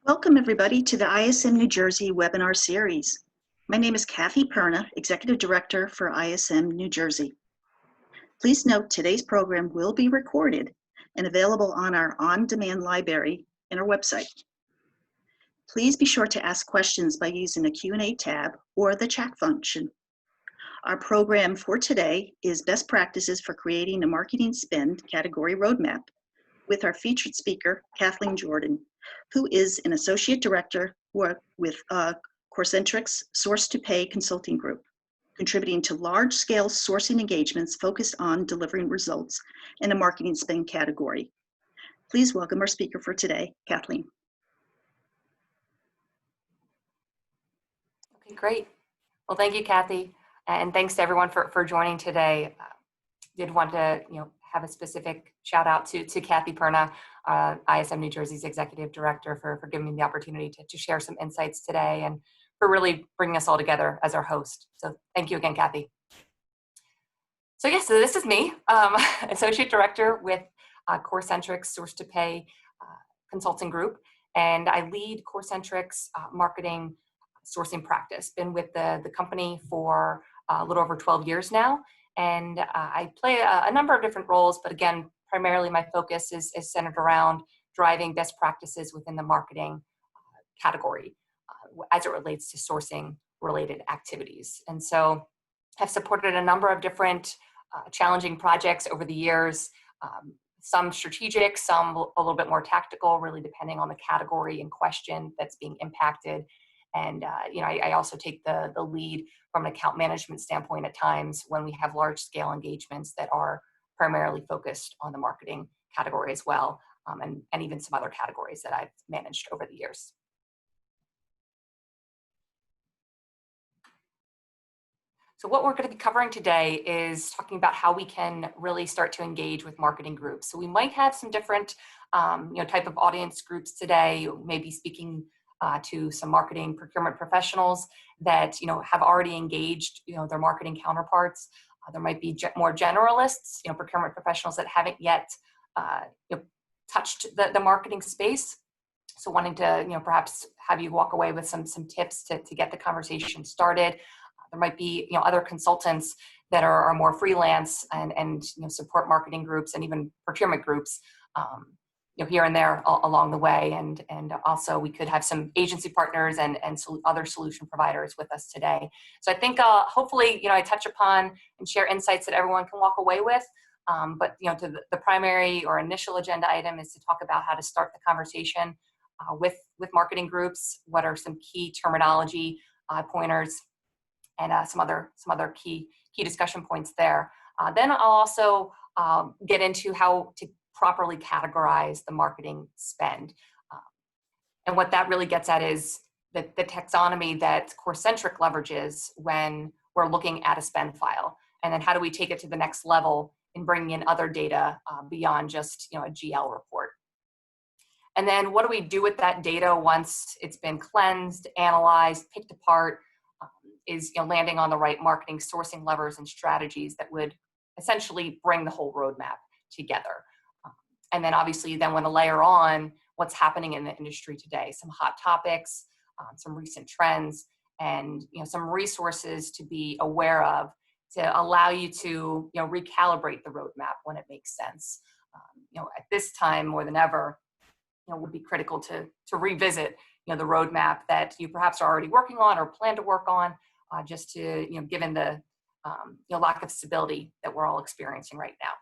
Welcome everybody to the ISM New Jersey webinar series. My name is Kathy Perna, Executive Director for ISM New Jersey. Please note today's program will be recorded and available on our on-demand library in our website. Please be sure to ask questions by using the Q&A tab or the chat function. Our program for today is Best Practices for Creating a Marketing Spend Category Roadmap with our featured speaker, Kathleen Jordan, who is an Associate Director with Corcentric's Source-to-Pay Consulting Group, contributing to large-scale sourcing engagements focused on delivering results in a marketing spend category. Please welcome our speaker for today, Kathleen. Okay, great. Well, thank you, Kathy, and thanks to everyone for joining today. Did want to have a specific shout out to Kathy Perna, ISM New Jersey's Executive Director, for giving me the opportunity to share some insights today and for really bringing us all together as our host. So thank you again, Kathy. So yes, so this is me, Associate Director with Corcentric's Source-to-Pay Consulting Group, and I lead Corcentric's marketing sourcing practice. Been with the company for a little over 12 years now. And I play a number of different roles, but again, primarily my focus is centered around driving best practices within the marketing category as it relates to sourcing related activities. And so I've supported a number of different challenging projects over the years, some strategic, some a little bit more tactical, really depending on the category in question that's being impacted. And I also take the lead from an account management standpoint at times when we have large scale engagements that are primarily focused on the marketing category as well, and even some other categories that I've managed over the years. So what we're going to be covering today is talking about how we can really start to engage with marketing groups. So we might have some different type of audience groups today, maybe speaking to some marketing procurement professionals that have already engaged their marketing counterparts. There might be more generalists, procurement professionals that haven't yet touched the marketing space. So wanting to perhaps have you walk away with some tips to get the conversation started. There might be other consultants that are more freelance and support marketing groups and even procurement groups. Here and there along the way, and also we could have some agency partners and other solution providers with us today. So I think hopefully I touch upon and share insights that everyone can walk away with. But to the primary or initial agenda item is to talk about how to start the conversation with marketing groups. What are some key terminology pointers and some other key discussion points there. Then I'll also get into how to properly categorize the marketing spend. And what that really gets at is the taxonomy that Corcentric leverages when we're looking at a spend file. And then how do we take it to the next level in bringing in other data beyond just a GL report. And then what do we do with that data once it's been cleansed, analyzed, picked apart, is landing on the right marketing sourcing levers and strategies that would essentially bring the whole roadmap together. And then obviously you then want to layer on what's happening in the industry today, some hot topics, some recent trends, and some resources to be aware of to allow you to recalibrate the roadmap when it makes sense. At this time more than ever, would be critical to revisit the roadmap that you perhaps are already working on or plan to work on, just to given the lack of stability that we're all experiencing right now.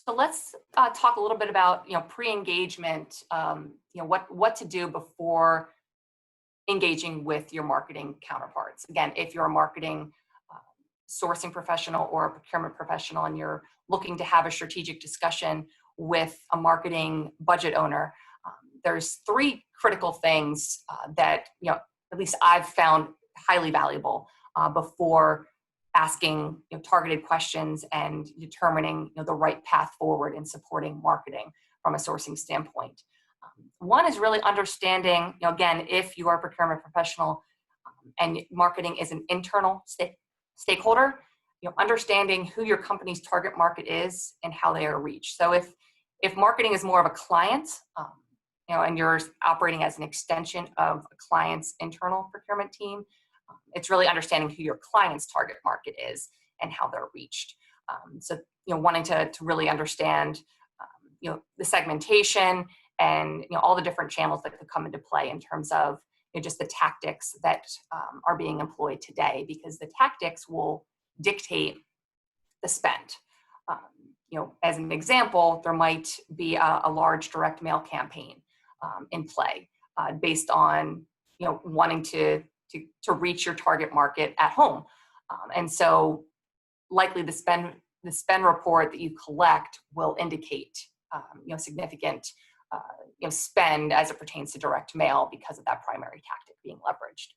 So let's talk a little bit about pre-engagement. What to do before engaging with your marketing counterparts. Again, if you're a marketing sourcing professional or a procurement professional and you're looking to have a strategic discussion with a marketing budget owner, there's three critical things that at least I've found highly valuable before asking targeted questions and determining the right path forward in supporting marketing from a sourcing standpoint. One is really understanding, again, if you are a procurement professional and marketing is an internal stakeholder, understanding who your company's target market is and how they are reached. So if If marketing is more of a client, and you're operating as an extension of a client's internal procurement team, it's really understanding who your client's target market is and how they're reached. So, wanting to really understand, the segmentation and, all the different channels that could come into play in terms of, just the tactics that are being employed today, because the tactics will dictate the spend. As an example, there might be a large direct mail campaign in play based on, wanting to reach your target market at home. And so likely the spend report that you collect will indicate, significant, spend as it pertains to direct mail because of that primary tactic being leveraged.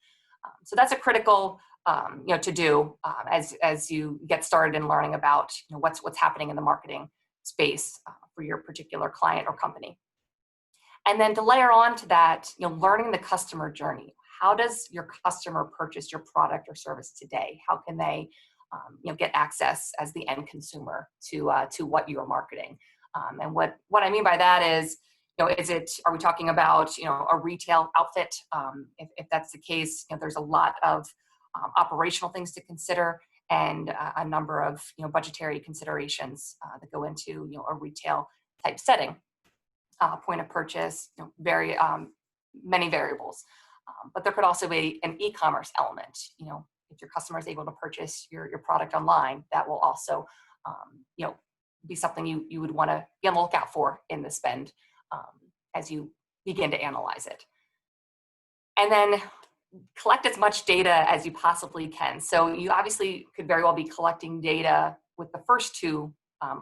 So that's a critical, to do as you get started in learning about, what's happening in the marketing space for your particular client or company. And then to layer on to that, learning the customer journey. How does your customer purchase your product or service today? How can they, get access as the end consumer to what you're marketing? And what I mean by that is, are we talking about, a retail outfit? If that's the case, there's a lot of operational things to consider and a number of, budgetary considerations that go into, a retail type setting. Point of purchase, very many variables. But there could also be an e-commerce element. If your customer is able to purchase your product online, that will also, be something you would want to be on the lookout for in the spend as you begin to analyze it. And then collect as much data as you possibly can. So you obviously could very well be collecting data with the first two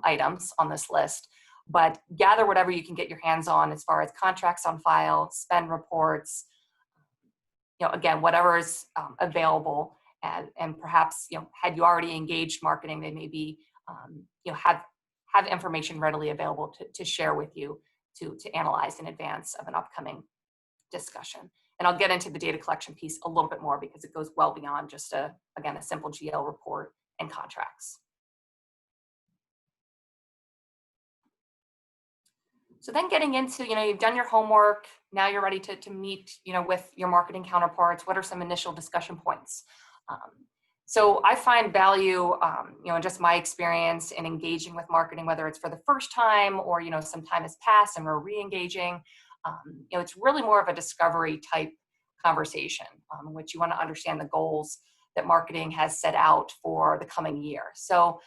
items on this list, but gather whatever you can get your hands on as far as contracts on file, spend reports, again, whatever is available. And perhaps, had you already engaged marketing, they may be, have information readily available to share with you to analyze in advance of an upcoming discussion. And I'll get into the data collection piece a little bit more because it goes well beyond just a simple GL report and contracts. So then getting into, you've done your homework, now you're ready to meet, with your marketing counterparts. What are some initial discussion points? So I find value, in just my experience in engaging with marketing, whether it's for the first time or, some time has passed and we're re-engaging. It's really more of a discovery type conversation in which you want to understand the goals that marketing has set out for the coming year. So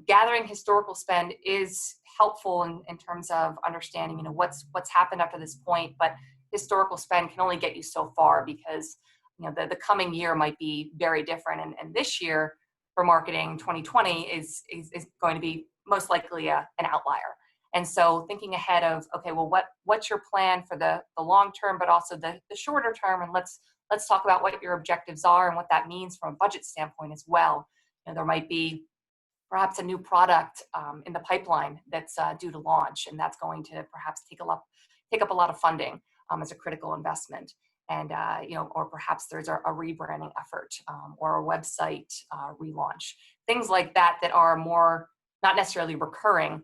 gathering historical spend is helpful in terms of understanding, what's happened up to this point, but historical spend can only get you so far because, the coming year might be very different. And this year for marketing 2020 is going to be most likely an outlier. And so thinking ahead of, okay, well, what's your plan for the long term, but also the shorter term? And let's talk about what your objectives are and what that means from a budget standpoint as well. There might be perhaps a new product in the pipeline that's due to launch, and that's going to perhaps take up a lot of funding as a critical investment. And, or perhaps there's a rebranding effort or a website relaunch, things like that are more not necessarily recurring,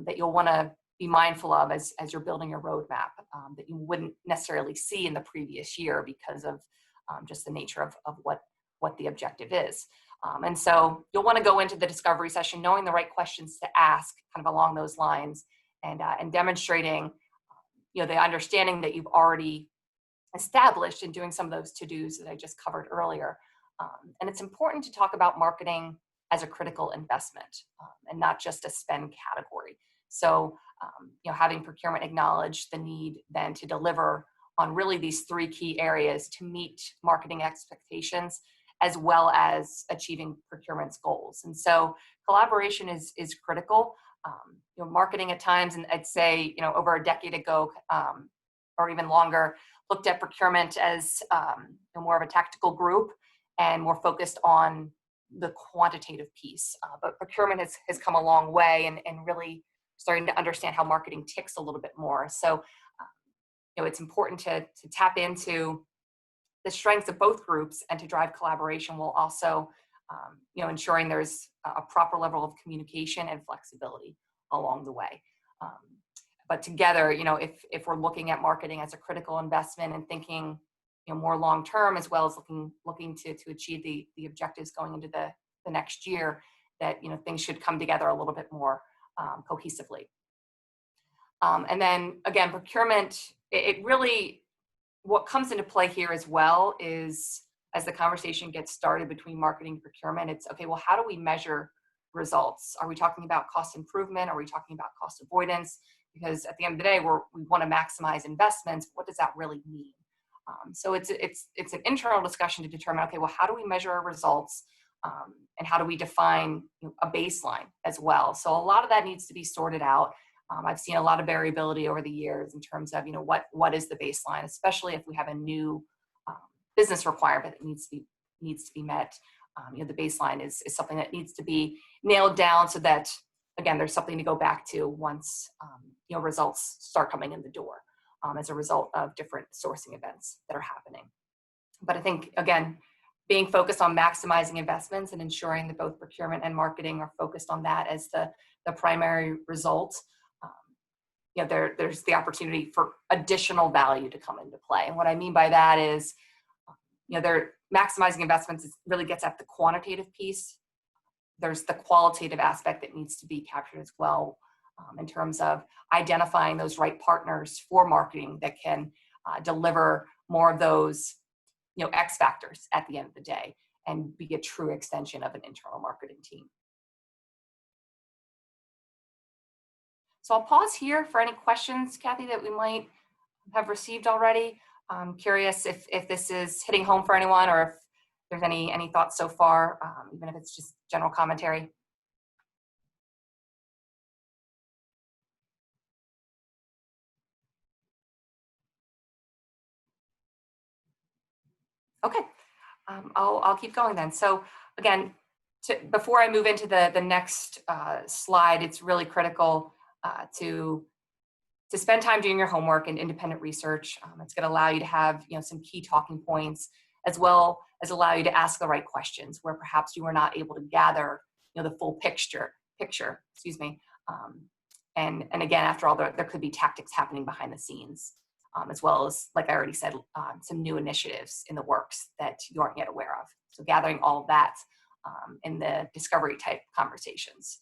that you'll want to be mindful of as you're building your roadmap that you wouldn't necessarily see in the previous year because of just the nature of what the objective is. And so you'll want to go into the discovery session knowing the right questions to ask kind of along those lines and demonstrating, the understanding that you've already established in doing some of those to-dos that I just covered earlier. And it's important to talk about marketing as a critical investment and not just a spend category. So, having procurement acknowledge the need then to deliver on really these three key areas to meet marketing expectations as well as achieving procurement's goals. And so collaboration is critical. Marketing at times, and I'd say, over a decade ago or even longer, looked at procurement as more of a tactical group and more focused on the quantitative piece. But procurement has come a long way and really starting to understand how marketing ticks a little bit more. So, it's important to tap into the strengths of both groups and to drive collaboration while also, ensuring there's a proper level of communication and flexibility along the way. But together, if we're looking at marketing as a critical investment and thinking, more long-term, as well as looking to achieve the objectives going into the next year, that, things should come together a little bit more cohesively. And then again, procurement, it really, what comes into play here as well is, as the conversation gets started between marketing and procurement, it's okay, well, how do we measure results? Are we talking about cost improvement? Are we talking about cost avoidance? Because at the end of the day, we want to maximize investments. What does that really mean? So it's an internal discussion to determine, okay, well, how do we measure our results? And how do we define a baseline as well? So a lot of that needs to be sorted out. I've seen a lot of variability over the years in terms of, what is the baseline, especially if we have a new business requirement that needs to be met. The baseline is something that needs to be nailed down so that, again, there's something to go back to once results start coming in the door as a result of different sourcing events that are happening. But I think, again, being focused on maximizing investments and ensuring that both procurement and marketing are focused on that as the primary result, there's the opportunity for additional value to come into play. And what I mean by that is, they're maximizing investments really gets at the quantitative piece. There's the qualitative aspect that needs to be captured as well, in terms of identifying those right partners for marketing that can deliver more of those, X factors at the end of the day and be a true extension of an internal marketing team. So I'll pause here for any questions, Kathy, that we might have received already. I'm curious if this is hitting home for anyone, or if there's any thoughts so far, even if it's just general commentary. Okay, I'll keep going then. So again, before I move into the next slide, it's really critical to spend time doing your homework and independent research. It's going to allow you to have some key talking points, as well as allow you to ask the right questions where perhaps you were not able to gather the full picture. Excuse me. And again, after all, there could be tactics happening behind the scenes, as well as, like I already said, some new initiatives in the works that you aren't yet aware of. So gathering all of that in the discovery type conversations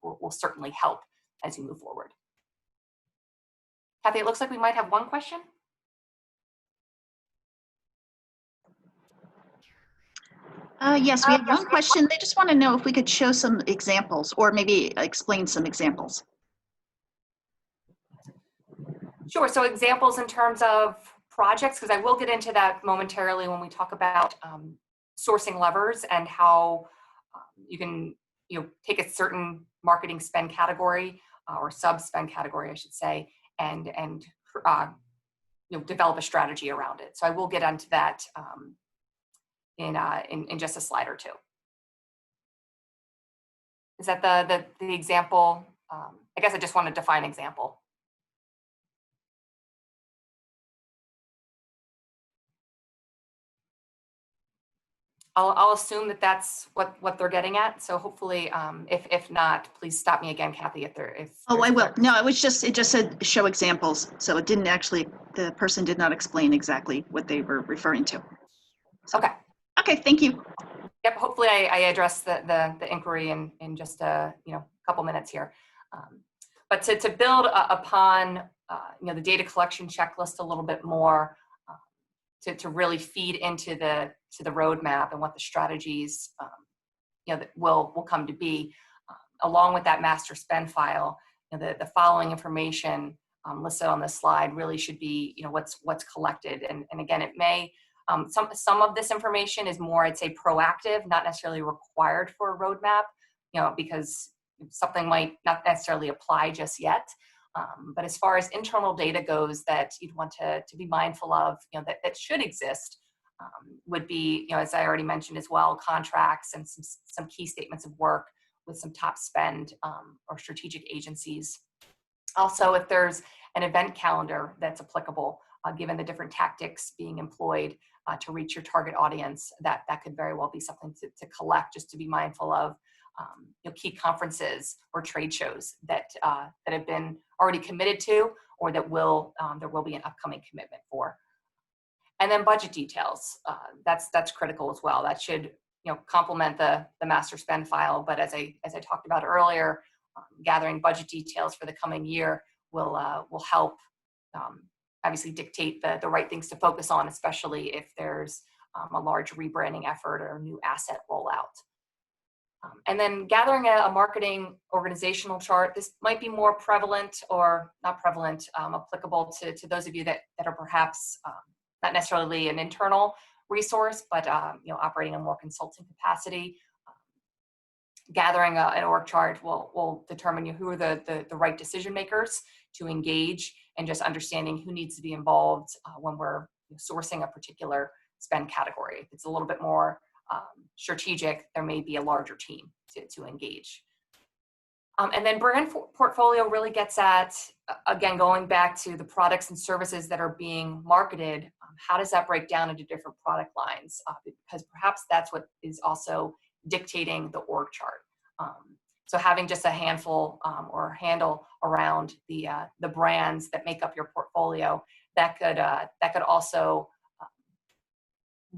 will certainly help as you move forward. Kathy, it looks like we might have one question. Yes, we have one question. They just want to know if we could show some examples or maybe explain some examples. Sure. So examples in terms of projects, because I will get into that momentarily when we talk about sourcing levers and how you can take a certain marketing spend category or sub spend category, I should say, and develop a strategy around it. So I will get into that in just a slide or two. Is that the example? I guess I just want to define example. I'll assume that that's what they're getting at. So hopefully, if not, please stop me again, Kathy. Oh, I will. No, it just said show examples. So it didn't actually, the person did not explain exactly what they were referring to. So, okay. Okay, thank you. Yep. Hopefully, I addressed the inquiry in just a couple minutes here. But to build upon the data collection checklist a little bit more, to really feed into the roadmap and what the strategies that will come to be, along with that master spend file. The following information listed on this slide really should be what's collected, and again, it may some of this information is more, I'd say, proactive, not necessarily required for a roadmap, because something might not necessarily apply just yet. But as far as internal data goes that you'd want to be mindful of, that should exist, would be, as I already mentioned as well, contracts and some key statements of work with some top spend or strategic agencies. Also, if there's an event calendar that's applicable, given the different tactics being employed to reach your target audience, that could very well be something to collect, just to be mindful of. key conferences or trade shows that have been already committed to, or that there will be an upcoming commitment for. And then budget details. That's critical as well. That should complement the master spend file. But as I talked about earlier, gathering budget details for the coming year will help obviously dictate the right things to focus on, especially if there's a large rebranding effort or a new asset rollout. And then gathering a marketing organizational chart. This might be more prevalent, or not prevalent, applicable to those of you that are perhaps not necessarily an internal resource, but operating in more consulting capacity. Gathering an org chart will determine who are the right decision makers to engage, and just understanding who needs to be involved when we're sourcing a particular spend category. If it's a little bit more strategic, there may be a larger team to engage. And then brand portfolio really gets at, again, going back to the products and services that are being marketed. How does that break down into different product lines? Because perhaps that's what is also dictating the org chart. So having just a handful or handle around the brands that make up your portfolio, that could also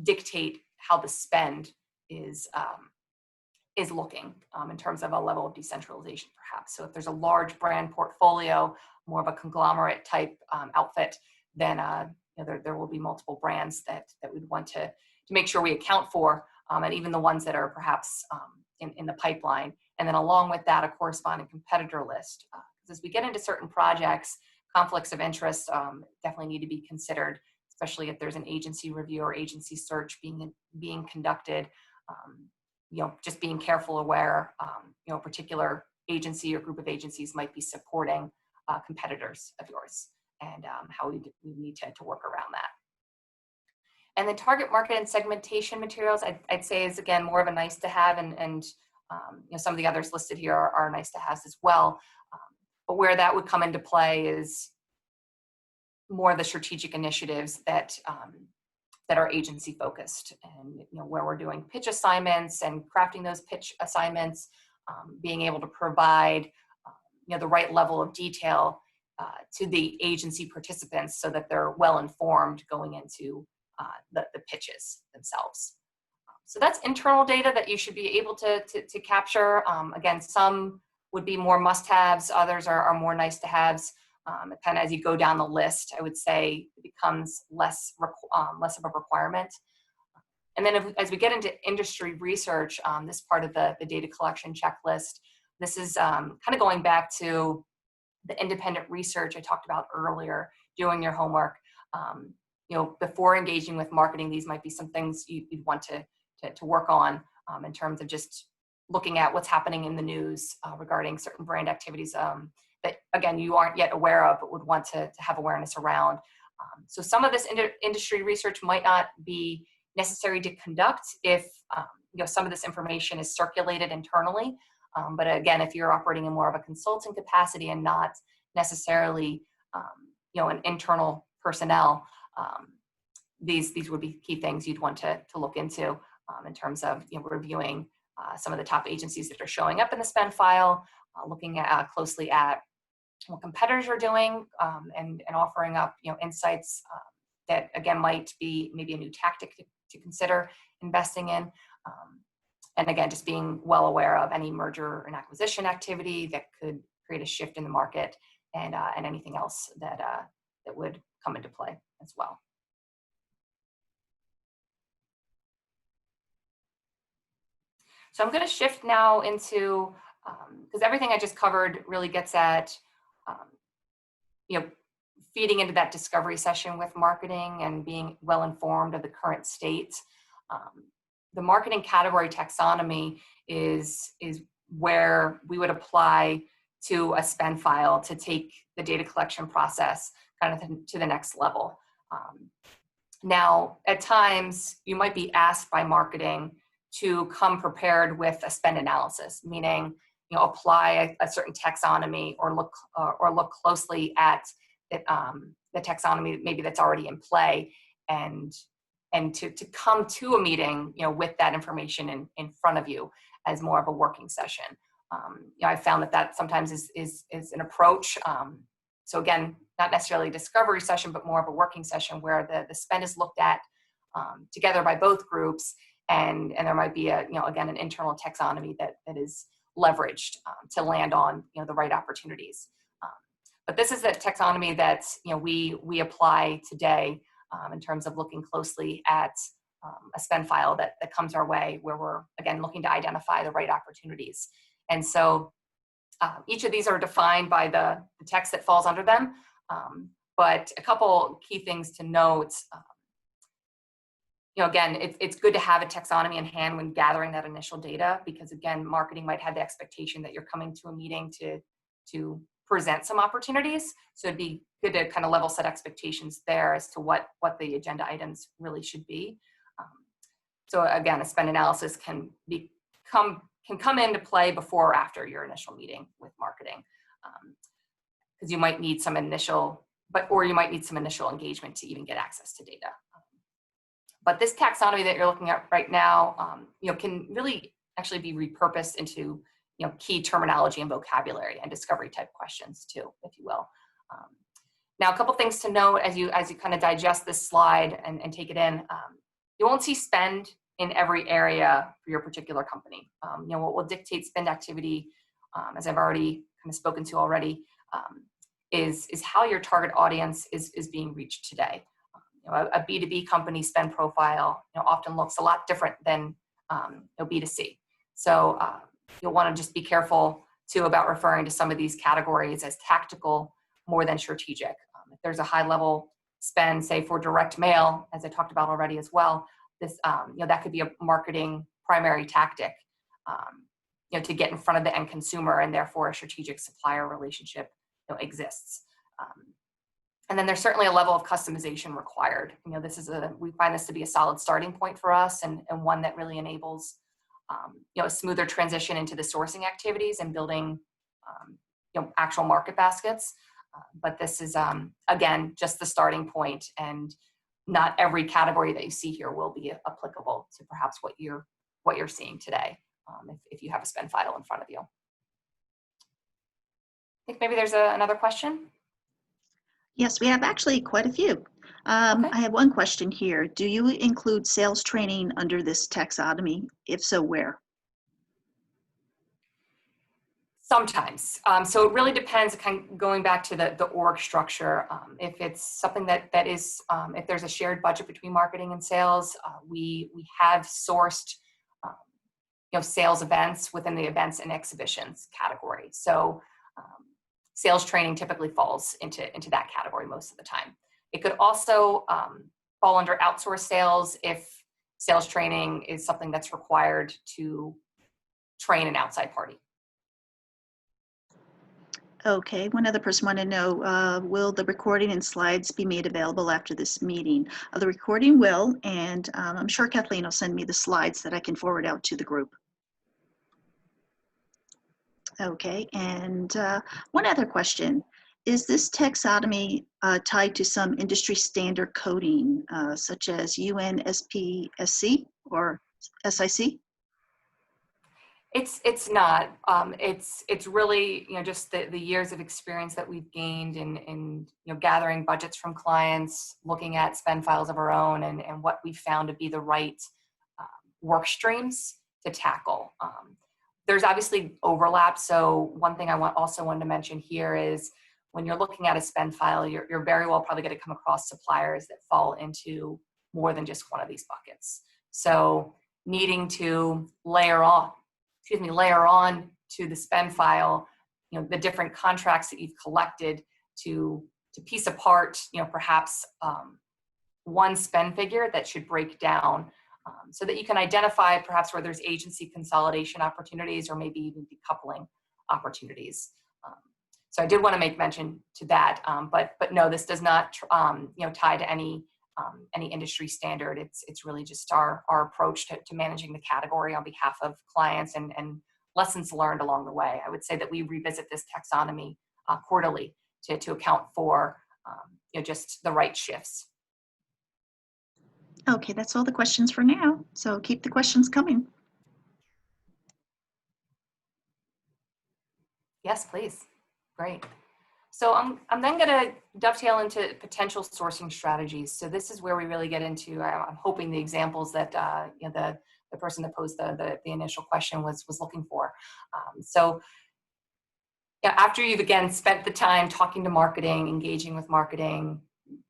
dictate how the spend is looking in terms of a level of decentralization, perhaps. So if there's a large brand portfolio, more of a conglomerate type outfit, then there will be multiple brands that we'd want to make sure we account for, and even the ones that are perhaps in the pipeline. And then along with that, a corresponding competitor list. As we get into certain projects, conflicts of interest definitely need to be considered, especially if there's an agency review or agency search being conducted. Just being careful, aware, a particular agency or group of agencies might be supporting competitors of yours, and how we need to work around that. And then target market and segmentation materials, I'd say, is again more of a nice to have, and some of the others listed here are nice to have as well. But where that would come into play is more the strategic initiatives that are agency focused, and where we're doing pitch assignments and crafting those pitch assignments, being able to provide the right level of detail to the agency participants so that they're well informed going into the pitches themselves. So that's internal data that you should be able to capture. Again, some would be more must-haves, others are more nice-to-haves. Kind of as you go down the list, I would say it becomes less of a requirement. And then as we get into industry research, this part of the data collection checklist, this is kind of going back to the independent research I talked about earlier, doing your homework. Before engaging with marketing, these might be some things you'd want to work on in terms of just looking at what's happening in the news regarding certain brand activities that, again, you aren't yet aware of, but would want to have awareness around. So some of this industry research might not be necessary to conduct if some of this information is circulated internally. But again, if you're operating in more of a consulting capacity and not necessarily an internal personnel, these would be key things you'd want to look into in terms of reviewing some of the top agencies that are showing up in the spend file, looking at closely at what competitors are doing, and offering up insights that again might be maybe a new tactic to consider investing in, and again just being well aware of any merger and acquisition activity that could create a shift in the market, and anything else that would come into play as well. So I'm going to shift now into, because everything I just covered really gets at, feeding into that discovery session with marketing and being well informed of the current state. The marketing category taxonomy is where we would apply to a spend file to take the data collection process kind of to the next level. Now, at times, you might be asked by marketing to come prepared with a spend analysis, meaning apply a certain taxonomy or look closely at the taxonomy maybe that's already in play, and to come to a meeting with that information in front of you as more of a working session. I found that sometimes is an approach. So again, not necessarily a discovery session, but more of a working session where the spend is looked at together by both groups, and there might be again, an internal taxonomy that is leveraged to land on the right opportunities. But this is the taxonomy that we apply today in terms of looking closely at a spend file that comes our way, where we're again looking to identify the right opportunities. And so each of these are defined by the text that falls under them. But a couple key things to note. Again, it's good to have a taxonomy in hand when gathering that initial data, because again, marketing might have the expectation that you're coming to a meeting to present some opportunities. So it'd be good to kind of level set expectations there as to what the agenda items really should be. So again, a spend analysis can come into play before or after your initial meeting with marketing, because you might need some initial, or you might need some initial engagement to even get access to data. But this taxonomy that you're looking at right now, can really actually be repurposed into key terminology and vocabulary and discovery type questions too, if you will. Now, a couple things to note as you kind of digest this slide and take it in. You won't see spend in every area for your particular company. What will dictate spend activity, as I've already kind of spoken to already, is how your target audience is being reached today. A B2B company spend profile often looks a lot different than B2C. So you'll want to just be careful too about referring to some of these categories as tactical more than strategic. If there's a high level spend, say for direct mail, as I talked about already as well, this that could be a marketing primary tactic to get in front of the end consumer, and therefore a strategic supplier relationship exists. And then there's certainly a level of customization required. We find this to be a solid starting point for us, and one that really enables a smoother transition into the sourcing activities and building actual market baskets. But this is again just the starting point, and not every category that you see here will be applicable to perhaps what you're seeing today, if you have a spend file in front of you. I think maybe there's another question. Yes, we have actually quite a few. Okay. I have one question here. Do you include sales training under this taxonomy? If so, where? Sometimes. So it really depends, kind of going back to the org structure. If it's something that is, if there's a shared budget between marketing and sales, we have sourced sales events within the events and exhibitions category. So sales training typically falls into that category most of the time. It could also fall under outsourced sales if sales training is something that's required to train an outside party. Okay, one other person wanted to know, will the recording and slides be made available after this meeting? The recording will, and I'm sure Kathleen will send me the slides that I can forward out to the group. Okay, and one other question. Is this taxonomy tied to some industry standard coding, such as UNSPSC or SIC? It's not. It's really just the years of experience that we've gained in gathering budgets from clients, looking at spend files of our own, and what we found to be the right work streams to tackle. There's obviously overlap. So one thing I also wanted to mention here is when you're looking at a spend file, you're very well probably going to come across suppliers that fall into more than just one of these buckets. So needing to layer on to the spend file, the different contracts that you've collected to piece apart, perhaps one spend figure that should break down so that you can identify perhaps where there's agency consolidation opportunities or maybe even decoupling opportunities. So I did want to make mention to that, but no, this does not tie to any industry standard. It's really just our approach to managing the category on behalf of clients and lessons learned along the way. I would say that we revisit this taxonomy quarterly to account for just the right shifts. Okay, that's all the questions for now. So keep the questions coming. Yes, please. Great. So I'm then going to dovetail into potential sourcing strategies. So this is where we really get into, I'm hoping, the examples that the person that posed the initial question was looking for. So yeah, after you've again spent the time talking to marketing, engaging with marketing,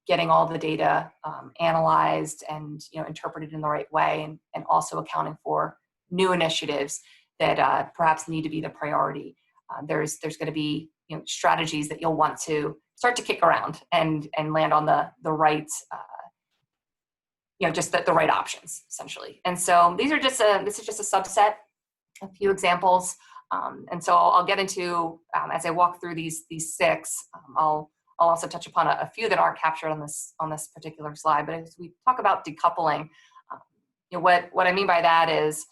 getting all the data analyzed and interpreted in the right way, and also accounting for new initiatives that perhaps need to be the priority. There's going to be strategies that you'll want to start to kick around and land on the right just the right options essentially. And so this is just a subset, a few examples. And so I'll get into as I walk through these six. I'll also touch upon a few that aren't captured on this particular slide. But as we talk about decoupling, what I mean by that is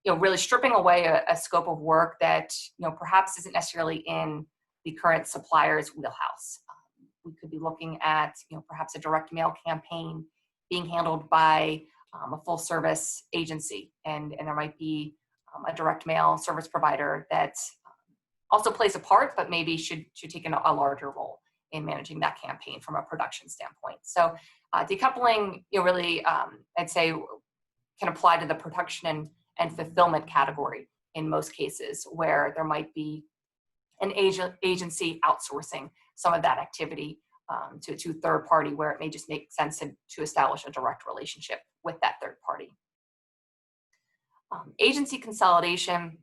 really stripping away a scope of work that perhaps isn't necessarily in the current supplier's wheelhouse. We could be looking at perhaps a direct mail campaign being handled by a full service agency, and there might be a direct mail service provider that also plays a part, but maybe should take a larger role in managing that campaign from a production standpoint. So decoupling, really, I'd say, can apply to the production and fulfillment category in most cases, where there might be an agency outsourcing some of that activity to a third party, where it may just make sense to establish a direct relationship with that third party. Agency consolidation,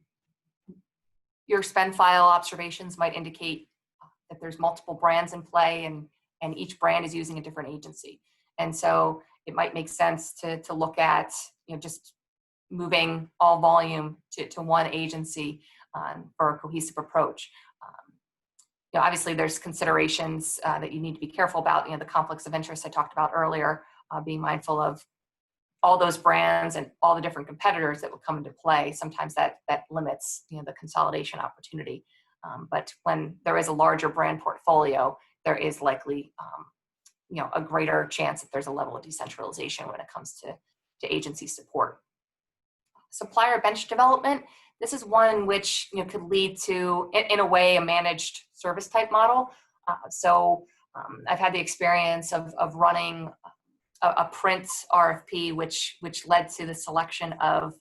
your spend file observations might indicate that there's multiple brands in play, and each brand is using a different agency. And so it might make sense to look at just moving all volume to one agency for a cohesive approach. Obviously there's considerations that you need to be careful about, the conflicts of interest I talked about earlier, being mindful of all those brands and all the different competitors that would come into play. Sometimes that limits the consolidation opportunity. But when there is a larger brand portfolio, there is likely a greater chance that there's a level of decentralization when it comes to agency support. Supplier bench development. This is one which could lead to, in a way, a managed service type model. So I've had the experience of running a print RFP, which led to the selection of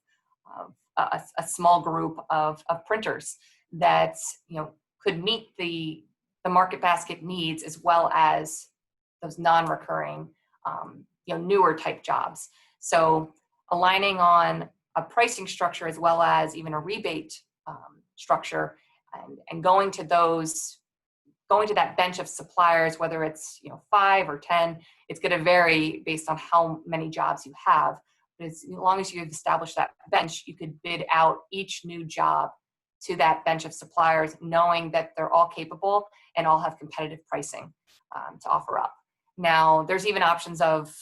a small group of printers that could meet the market basket needs, as well as those non-recurring newer type jobs. So aligning on a pricing structure as well as even a rebate structure, and going to that bench of suppliers, whether it's 5 or 10, it's going to vary based on how many jobs you have. But as long as you've established that bench, you could bid out each new job to that bench of suppliers, knowing that they're all capable and all have competitive pricing to offer up. Now, there's even options of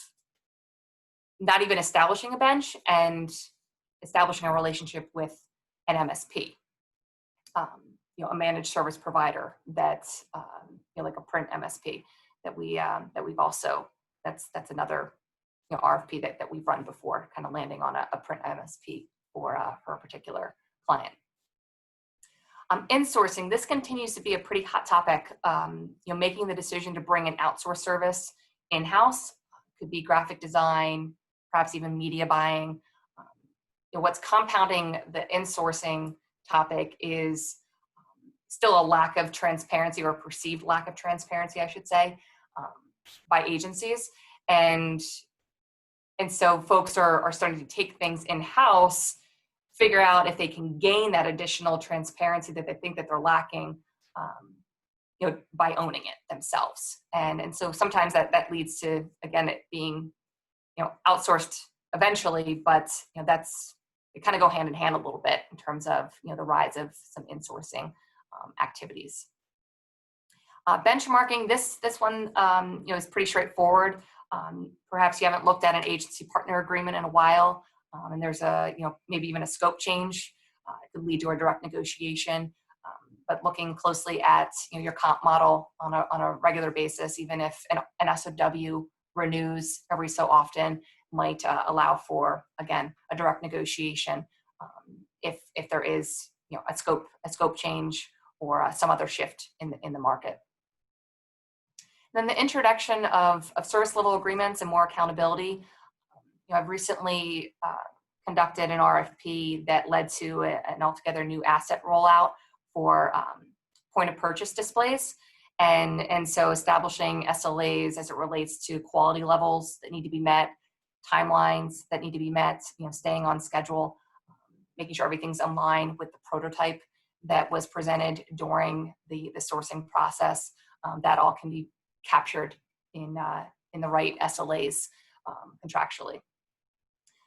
not even establishing a bench and establishing a relationship with an MSP, a managed service provider that's like a print MSP that we've also, that's another RFP that we've run before, kind of landing on a print MSP for a particular client. Insourcing, this continues to be a pretty hot topic. Making the decision to bring an outsourced service in-house, could be graphic design, perhaps even media buying. What's compounding the insourcing topic is still a lack of transparency, or perceived lack of transparency, I should say, by agencies. And so folks are starting to take things in-house, figure out if they can gain that additional transparency that they think that they're lacking, by owning it themselves. And so sometimes that leads to, again, it being, outsourced eventually, but they kind of go hand in hand a little bit in terms of, the rise of some insourcing activities. Benchmarking, this one, is pretty straightforward. Perhaps you haven't looked at an agency partner agreement in a while, and there's maybe even a scope change. It could lead to a direct negotiation, but looking closely at, your comp model on a regular basis, even if an SOW renews every so often, might allow for, again, a direct negotiation if there is a scope change, or some other shift in the market. Then the introduction of service level agreements and more accountability. I've recently conducted an RFP that led to an altogether new asset rollout for point of purchase displays. And so establishing SLAs as it relates to quality levels that need to be met, timelines that need to be met, staying on schedule, making sure everything's in line with the prototype that was presented during the sourcing process. That all can be captured in the right SLAs contractually.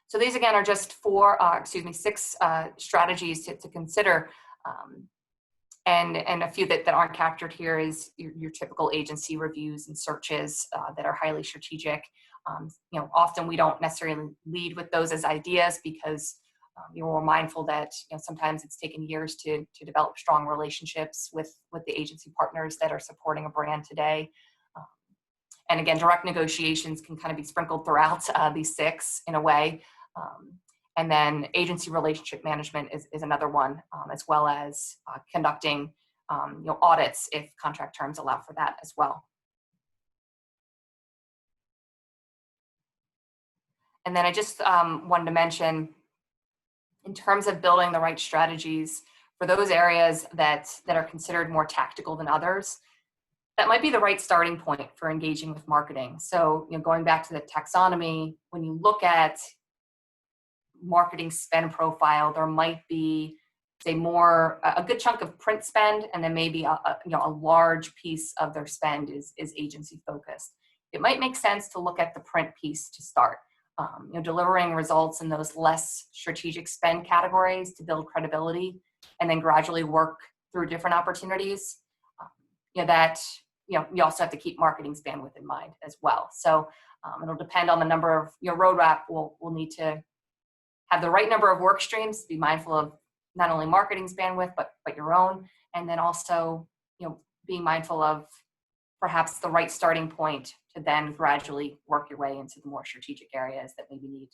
So these again are just six strategies to consider. And a few that aren't captured here is your typical agency reviews and searches that are highly strategic. Often we don't necessarily lead with those as ideas because we're mindful that sometimes it's taken years to develop strong relationships with the agency partners that are supporting a brand today. And again, direct negotiations can kind of be sprinkled throughout these six in a way. And then agency relationship management is another one, as well as conducting audits if contract terms allow for that as well. And then I just wanted to mention, in terms of building the right strategies for those areas that are considered more tactical than others, that might be the right starting point for engaging with marketing. So, going back to the taxonomy, when you look at marketing spend profile, there might be, say, a good chunk of print spend, and then maybe a large piece of their spend is agency focused. It might make sense to look at the print piece to start, delivering results in those less strategic spend categories to build credibility, and then gradually work through different opportunities. You also have to keep marketing bandwidth in mind as well. So it'll depend on the number of roadmap. We'll need to have the right number of work streams, be mindful of not only marketing's bandwidth, but your own, and then also, being mindful of perhaps the right starting point to then gradually work your way into the more strategic areas that maybe need,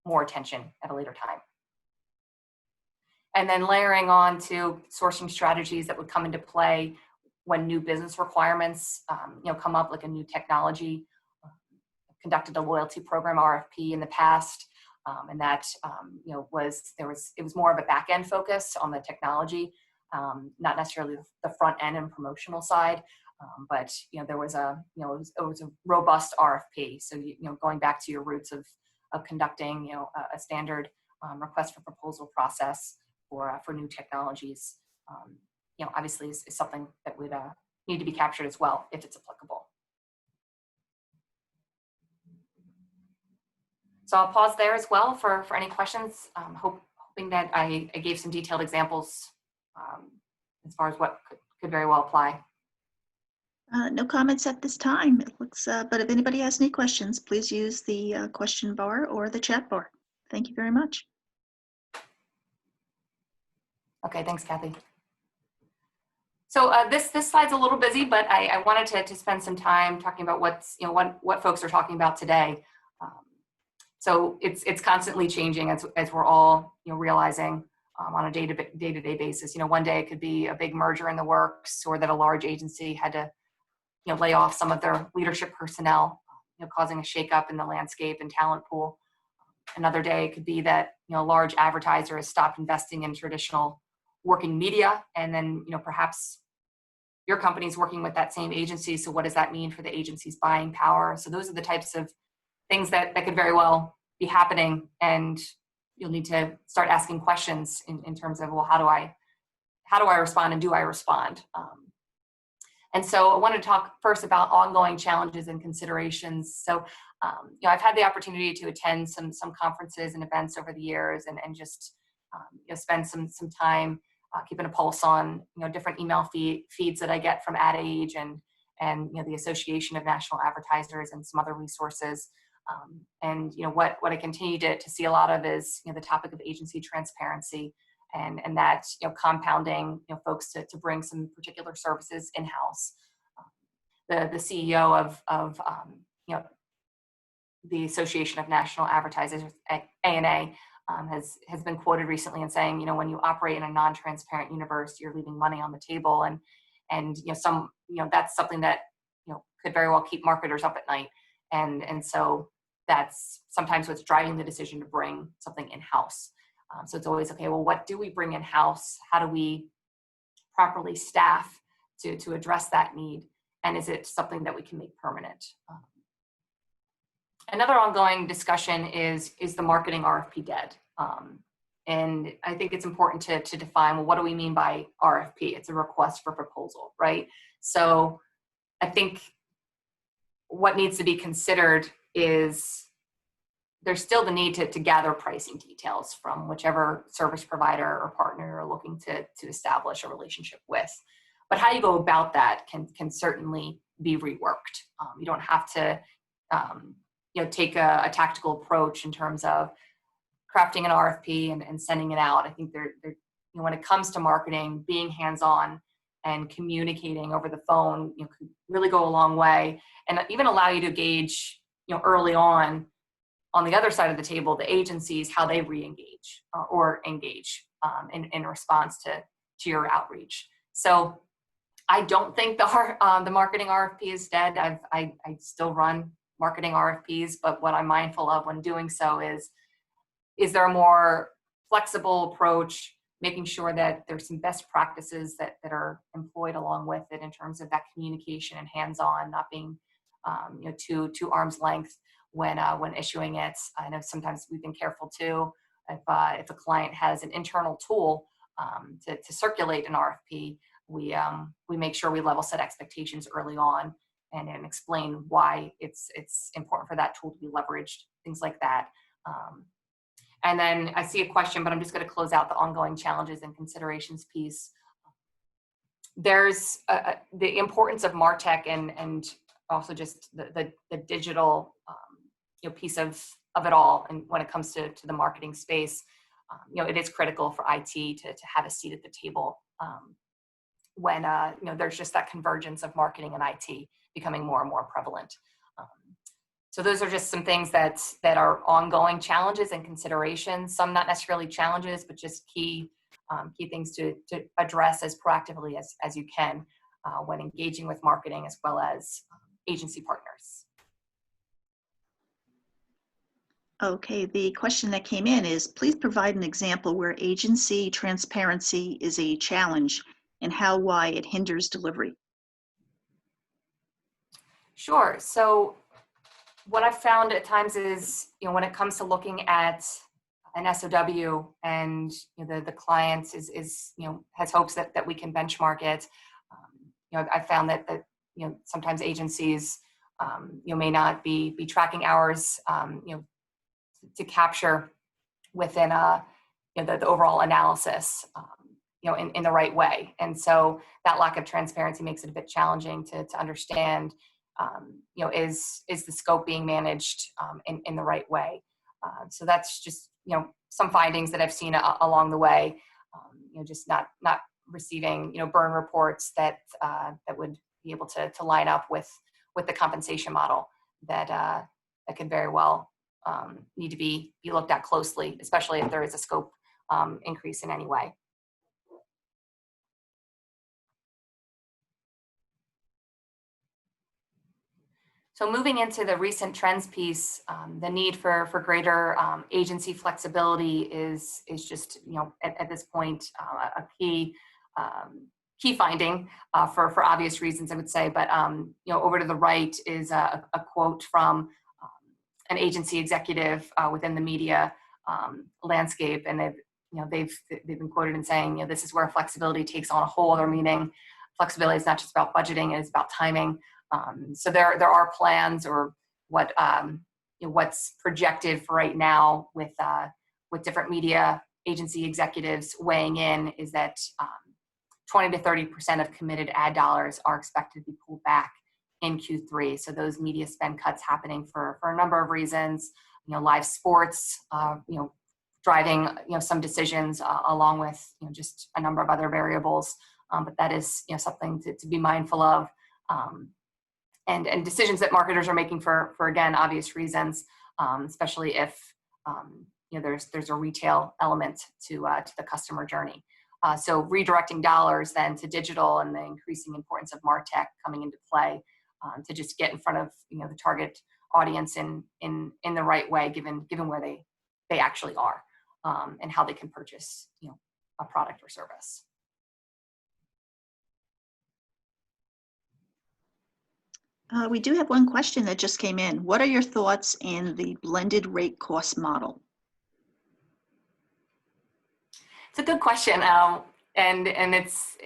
more attention at a later time. And then layering on to sourcing strategies that would come into play when new business requirements, come up, like a new technology. Conducted a loyalty program RFP in the past. And that it was more of a back end focus on the technology, not necessarily the front end and promotional side, but there was it was a robust RFP. So going back to your roots of conducting a standard request for proposal process for new technologies, obviously is something that would need to be captured as well if it's applicable. So I'll pause there as well for any questions, hoping that I gave some detailed examples as far as what could very well apply. No comments at this time. It looks, but if anybody has any questions, please use the question bar or the chat bar. Thank you very much. Okay, thanks, Kathy. So this slide's a little busy, but I wanted to spend some time talking about what folks are talking about today. So it's constantly changing as we're all realizing on a day-to-day basis. One day it could be a big merger in the works, or that a large agency had to lay off some of their leadership personnel, causing a shakeup in the landscape and talent pool. Another day it could be that a large advertiser has stopped investing in traditional working media, and then perhaps your company's working with that same agency. So what does that mean for the agency's buying power? So those are the types of things that could very well be happening, and you'll need to start asking questions in terms of, well, how do I respond, and do I respond? And so I wanted to talk first about ongoing challenges and considerations. So I've had the opportunity to attend some conferences and events over the years, and just spend some time keeping a pulse on different email feeds that I get from Ad Age and the Association of National Advertisers and some other resources. And what I continue to see a lot of is the topic of agency transparency, and that compounding folks to bring some particular services in-house. The CEO of the Association of National Advertisers, ANA, has been quoted recently in saying, when you operate in a non-transparent universe, you're leaving money on the table, and that's something that could very well keep marketers up at night, and so that's sometimes what's driving the decision to bring something in-house. So it's always, okay, well, what do we bring in-house? How do we properly staff to address that need? And is it something that we can make permanent? Another ongoing discussion is the marketing RFP dead? And I think it's important to define, well, what do we mean by RFP? It's a request for proposal, right? So I think what needs to be considered is there's still the need to gather pricing details from whichever service provider or partner you're looking to establish a relationship with. But how you go about that can certainly be reworked. You don't have to take a tactical approach in terms of crafting an RFP and sending it out. I think when it comes to marketing, being hands-on and communicating over the phone could really go a long way, and even allow you to gauge early on the other side of the table, the agencies, how they re-engage or engage in response to your outreach. So I don't think the marketing RFP is dead. I still run marketing RFPs, but what I'm mindful of when doing so is there a more flexible approach, making sure that there's some best practices that are employed along with it in terms of that communication and hands-on, not being too arm's length when issuing it. I know sometimes we've been careful too, if a client has an internal tool to circulate an RFP, we make sure we level set expectations early on and explain why it's important for that tool to be leveraged, things like that. And then I see a question, but I'm just going to close out the ongoing challenges and considerations piece. There's the importance of MarTech and also just the digital piece of it all. And when it comes to the marketing space, it is critical for IT to have a seat at the table when there's just that convergence of marketing and IT becoming more and more prevalent. So those are just some things that are ongoing challenges and considerations. Some not necessarily challenges, but just key things to address as proactively as you can when engaging with marketing as well as agency partners. Okay, the question that came in is, please provide an example where agency transparency is a challenge and why it hinders delivery. Sure. So what I've found at times is, when it comes to looking at an SOW and the client is has hopes that we can benchmark it, I found that sometimes agencies may not be tracking hours to capture within the overall analysis in the right way, and so that lack of transparency makes it a bit challenging to understand is the scope being managed in the right way. So that's just some findings that I've seen along the way. Just not receiving burn reports that would be able to line up with the compensation model that could very well need to be looked at closely, especially if there is a scope increase in any way. So moving into the recent trends piece, the need for greater agency flexibility is just at this point a key finding for obvious reasons, I would say. But over to the right is a quote from an agency executive within the media landscape, and they've been quoted in saying, this is where flexibility takes on a whole other meaning. Flexibility is not just about budgeting; it is about timing. So there are plans, or what's projected for right now with different media agency executives weighing in is that 20 to 30% of committed ad dollars are expected to be pulled back in Q3. So those media spend cuts happening for a number of reasons. Live sports, driving some decisions along with just a number of other variables. But that is something to be mindful of. And decisions that marketers are making for again, obvious reasons, especially if there's a retail element to the customer journey. So redirecting dollars then to digital and the increasing importance of MarTech coming into play to just get in front of the target audience in the right way, given where they actually are and how they can purchase a product or service. We do have one question that just came in. What are your thoughts in the blended rate cost model? It's a good question, and it's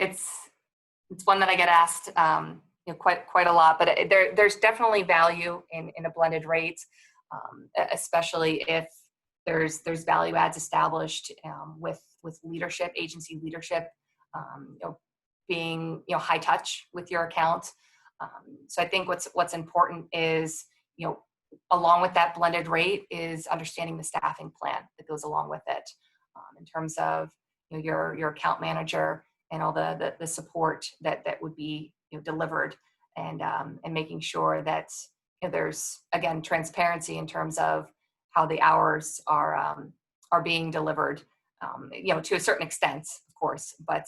one that I get asked quite a lot. But there's definitely value in a blended rate, especially if there's value adds established with leadership, agency leadership, being high touch with your account. So I think what's important is, along with that blended rate is understanding the staffing plan that goes along with it, in terms of your account manager and all the support that would be delivered, and making sure that there's, again, transparency in terms of how the hours are being delivered, to a certain extent, of course, but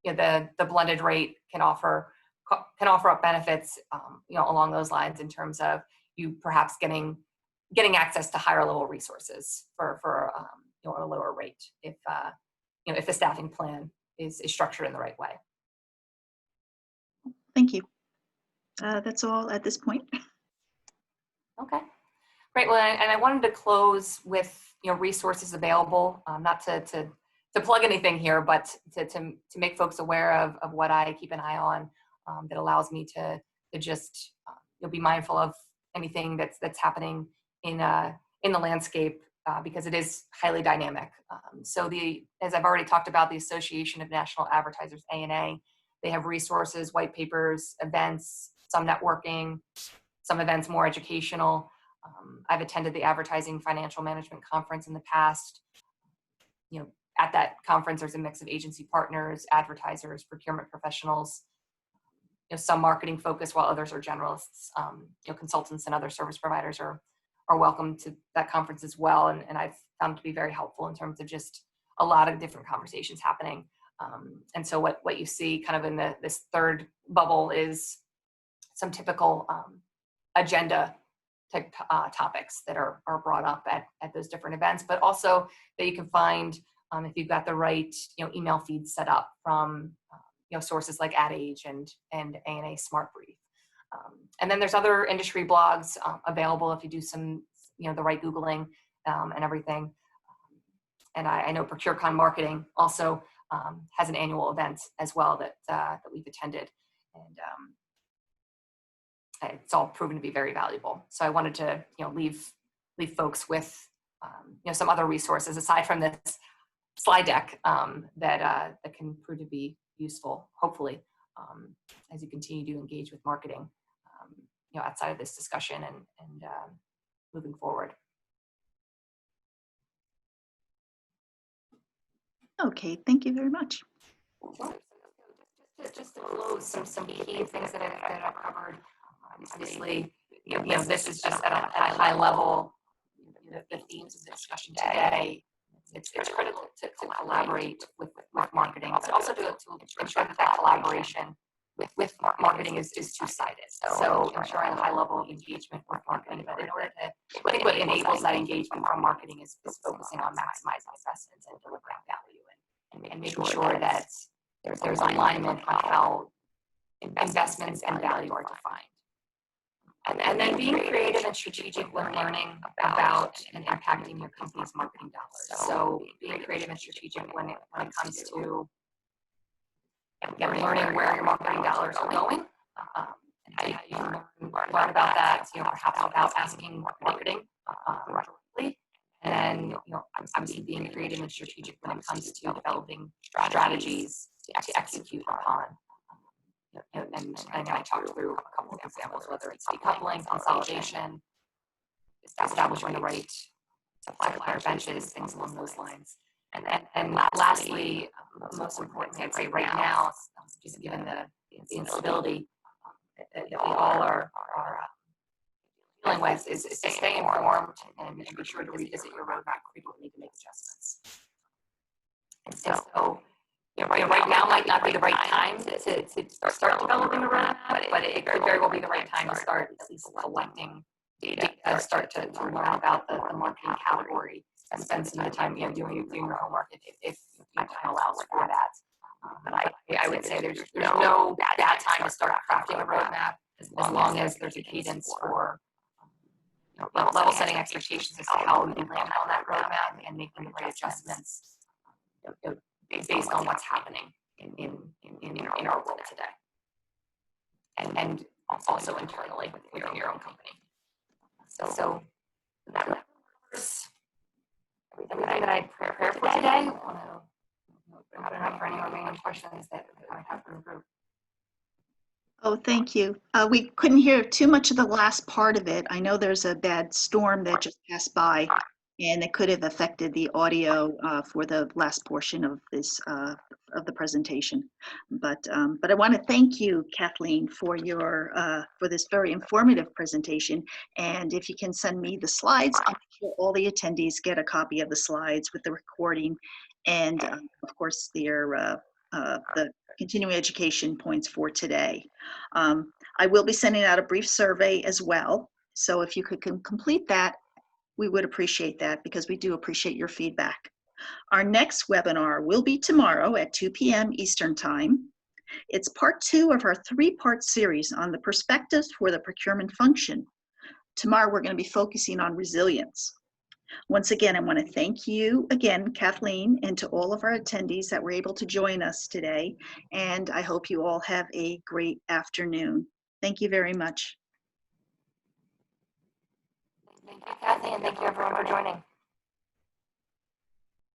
the blended rate can offer up benefits, along those lines, in terms of you perhaps getting access to higher level resources for a lower rate if the staffing plan is structured in the right way. Thank you. That's all at this point. Okay, great. Well, and I wanted to close with resources available, not to plug anything here, but to make folks aware of what I keep an eye on. That allows me to just be mindful of anything that's happening in the landscape, because it is highly dynamic. So as I've already talked about, the Association of National Advertisers, ANA, they have resources, white papers, events, some networking, some events more educational. I've attended the Advertising Financial Management Conference in the past. At that conference, there's a mix of agency partners, advertisers, procurement professionals, some marketing focus, while others are generalists. Consultants and other service providers are welcome to that conference as well. And I've found it to be very helpful in terms of just a lot of different conversations happening. And so what you see kind of in this third bubble is some typical agenda type topics that are brought up at those different events, but also that you can find if you've got the right email feeds set up from sources like Ad Age and ANA Smart Brief. And then there's other industry blogs available if you do some, the right Googling and everything. And I know ProcureCon Marketing also has an annual event as well that we've attended. And it's all proven to be very valuable. So I wanted to, leave folks with, some other resources aside from this slide deck that can prove to be useful, hopefully, as you continue to engage with marketing, outside of this discussion and moving forward. Okay, thank you very much. Just to close some key things that I've covered. Obviously, this is just at a high level. The themes of the discussion today. It's critical to collaborate with marketing, but also to ensure that collaboration with marketing is two-sided. So ensuring high level of engagement with marketing, but in order to, I think what enables that engagement from marketing is focusing on maximizing investments and delivering value and making sure that there's alignment on how investments and value are defined. And then being creative and strategic when learning about and impacting your company's marketing dollars. So being creative and strategic when it comes to learning where your marketing dollars are going, and how you can learn about that, perhaps without asking marketing directly. And then, obviously being creative and strategic when it comes to developing strategies to execute upon. And I talked through a couple of examples, whether it's decoupling, consolidation, establishing the right supplier benches, things along those lines. And lastly, most importantly, I'd say right now, just given the instability that we all are dealing with is to stay informed and be sure to revisit your roadmap frequently to make adjustments. And so right now might not be the right time to start developing a roadmap, but it could very well be the right time to start at least collecting data, start to learn about the marketing category, and spend some of the time doing your homework if time allows for that. But I would say there's no bad time to start crafting a roadmap as long as there's a cadence for level setting expectations as to how we can land on that roadmap and making the right adjustments based on what's happening in our world today, and also internally within your own company. So that covers everything that I prepared for today. I don't know for any remaining questions that I have from the group. Oh, thank you. We couldn't hear too much of the last part of it. I know there's a bad storm that just passed by, and it could have affected the audio for the last portion of this of the presentation. But I want to thank you, Kathleen, for your for this very informative presentation. And if you can send me the slides, I'm sure all the attendees get a copy of the slides with the recording, and of course the continuing education points for today. I will be sending out a brief survey as well. So if you could complete that, we would appreciate that because we do appreciate your feedback. Our next webinar will be tomorrow at 2 p.m. Eastern Time. It's part 2 of our 3-part series on the perspectives for the procurement function. Tomorrow we're going to be focusing on resilience. Once again, I want to thank you again, Kathleen, and to all of our attendees that were able to join us today. And I hope you all have a great afternoon. Thank you very much. Thank you, Kathy, and thank you everyone for joining.